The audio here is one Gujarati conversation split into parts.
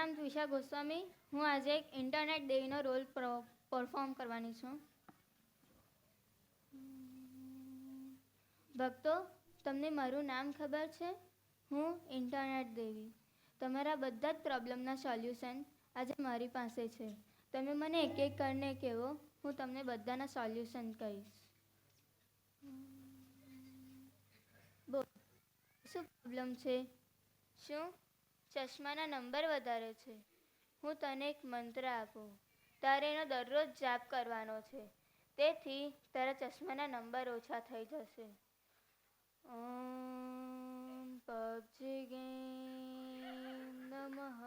નામ દ્વિષા ગોસ્વામી. હું આજે એક ઇન્ટરનેટ દેવીનો રોલ પરફોર્મ કરવાની છું. ભક્તો, તમને મારું નામ ખબર છે? હું ઇન્ટરનેટ દેવી. તમારા બધા જ પ્રોબ્લેમના સોલ્યુશન આજે મારી પાસે છે. તમે મને એક એક કરીને કહેવો, હું તમને બધાના સોલ્યુશન કહીશ. બોલ, શું પ્રોબ્લેમ છે? શું ચશ્માના નંબર વધારે છે? હું તને એક મંત્ર આપું. તારે એનો દરરોજ જાપ કરવાનો છે. તેથી તારા ચશ્માના નંબર ઓછા થઈ જશે. ઓમ પબજી ગેમ નમઃ.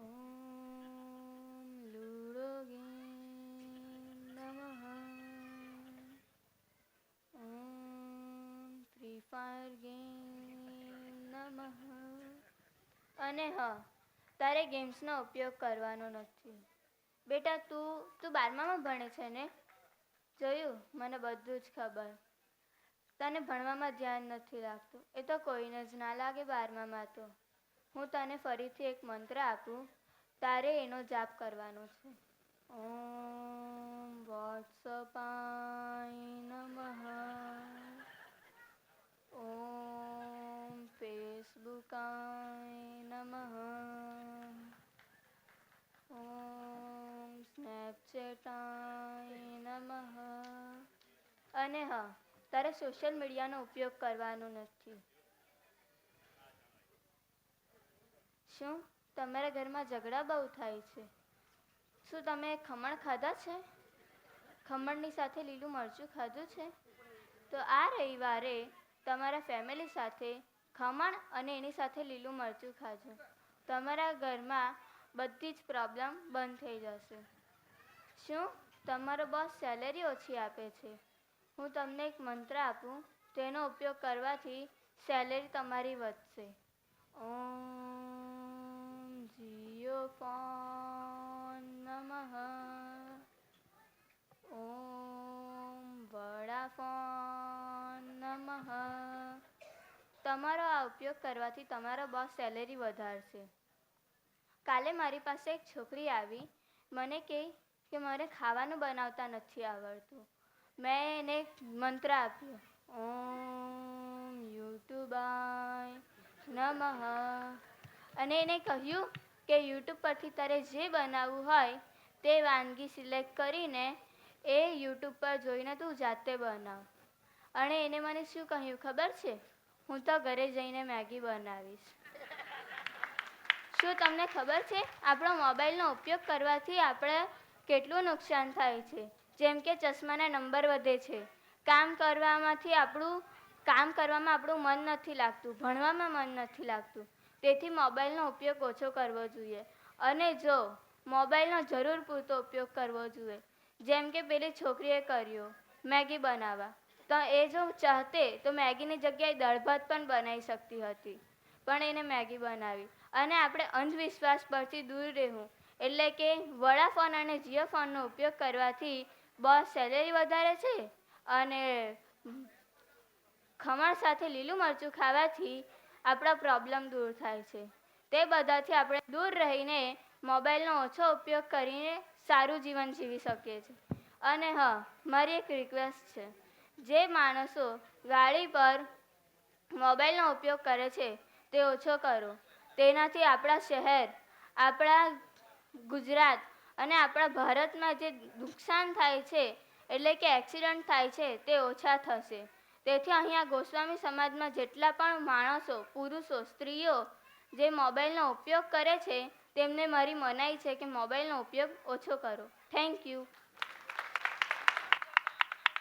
ઓમ લૂડો ગેમ નમઃ. ઓમ ફ્રી ફાયર ગેમ નમઃ. અને હા, તારે ગેમ્સનો ઉપયોગ કરવાનો નથી. બેટા, તું 12મામાં ભણે છે ને? જોયું, મને બધું જ ખબર. તને ભણવામાં ધ્યાન નથી લાગતું. એ તો કોઈને જ ના લાગે 12મામાં તો. હું તને ફરીથી એક મંત્ર આપું, તારે એનો જાપ કરવાનો છે. ઓમ વોટ્સઅપાય નમઃ. ઓમ ફેસબુકાય નમઃ. ઓમ સ્નેપચેટાય નમઃ. અને હા, તારે સોશિયલ મીડિયાનો ઉપયોગ કરવાનો નથી. શું તમારા ઘરમાં ઝઘડા બહુ થાય છે? શું તમે ખમણ ખાધા છે? ખમણની સાથે લીલું મરચું ખાધું છે? તો આ રવિવારે તમારા ફેમિલી સાથે ખમણ અને એની સાથે લીલું મરચું ખાજો. તમારા ઘરમાં બધી જ પ્રોબ્લેમ બંધ થઈ જશે. શું તમારો બોસ સેલેરી ઓછી આપે છે? હું તમને એક મંત્ર આપું, તેનો ઉપયોગ કરવાથી સેલેરી તમારી વધશે. ઓમ જીઓ ફોન નમઃ. ઓમ વડાફોન નમઃ. તમારો આ ઉપયોગ કરવાથી તમારો બોસ સેલેરી વધારશે. કાલે મારી પાસે એક છોકરી આવી, મને કહે કે મારે ખાવાનું બનાવતા નથી આવડતું. મેં એને એક મંત્ર આપ્યો, ઓમ યુટ્યુબાય નમઃ. અને એને કહ્યું કે યુટ્યુબ પરથી તારે જે બનાવવું હોય તે વાનગી સિલેક્ટ કરીને એ યુટ્યુબ પર જોઈને તું જાતે બનાવ. અને એને મને શું કહ્યું ખબર છે? હું તો ઘરે જઈને મેગી બનાવીશ. શું તમને ખબર છે આપણો મોબાઈલનો ઉપયોગ કરવાથી આપણે કેટલું નુકસાન થાય છે? જેમ કે ચશ્માના નંબર વધે છે, કામ કરવામાં આપણું મન નથી લાગતું, ભણવામાં મન નથી લાગતું. તેથી મોબાઈલનો ઉપયોગ ઓછો કરવો જોઈએ. અને જો મોબાઈલનો જરૂર પૂરતો ઉપયોગ કરવો જોઈએ. જેમ કે પેલી છોકરીએ કર્યો મેગી બનાવવા, તો એ જો ચાહતે તો મેગીની જગ્યાએ દાળ ભાત પણ બનાવી શકતી હતી, પણ એને મેગી બનાવી. અને આપણે અંધવિશ્વાસ પરથી દૂર રહેવું, એટલે કે વડાફોન અને જીઓ ફોનનો ઉપયોગ કરવાથી બોસ સેલેરી વધારે છે અને ખમણ સાથે લીલું મરચું ખાવાથી આપણા પ્રોબ્લેમ દૂર થાય છે. તે બધાથી આપણે દૂર રહીને મોબાઈલનો ઓછો ઉપયોગ કરીને સારું જીવન જીવી શકીએ છીએ. અને હા, મારી એક રિક્વેસ્ટ છે, જે માણસો ગાડી પર મોબાઈલનો ઉપયોગ કરે છે તે ઓછો કરો. તેનાથી આપણા શહેર, આપણા ગુજરાત અને આપણા ભારતમાં જે નુકસાન થાય છે, એટલે કે એક્સિડન્ટ થાય છે, તે ઓછા થશે. તેથી અહીંયા ગોસ્વામી સમાજમાં જેટલા પણ માણસો, પુરુષો, સ્ત્રીઓ જે મોબાઈલનો ઉપયોગ કરે છે તેમને મારી મનાઈ છે કે મોબાઈલનો ઉપયોગ ઓછો કરો. Thank you.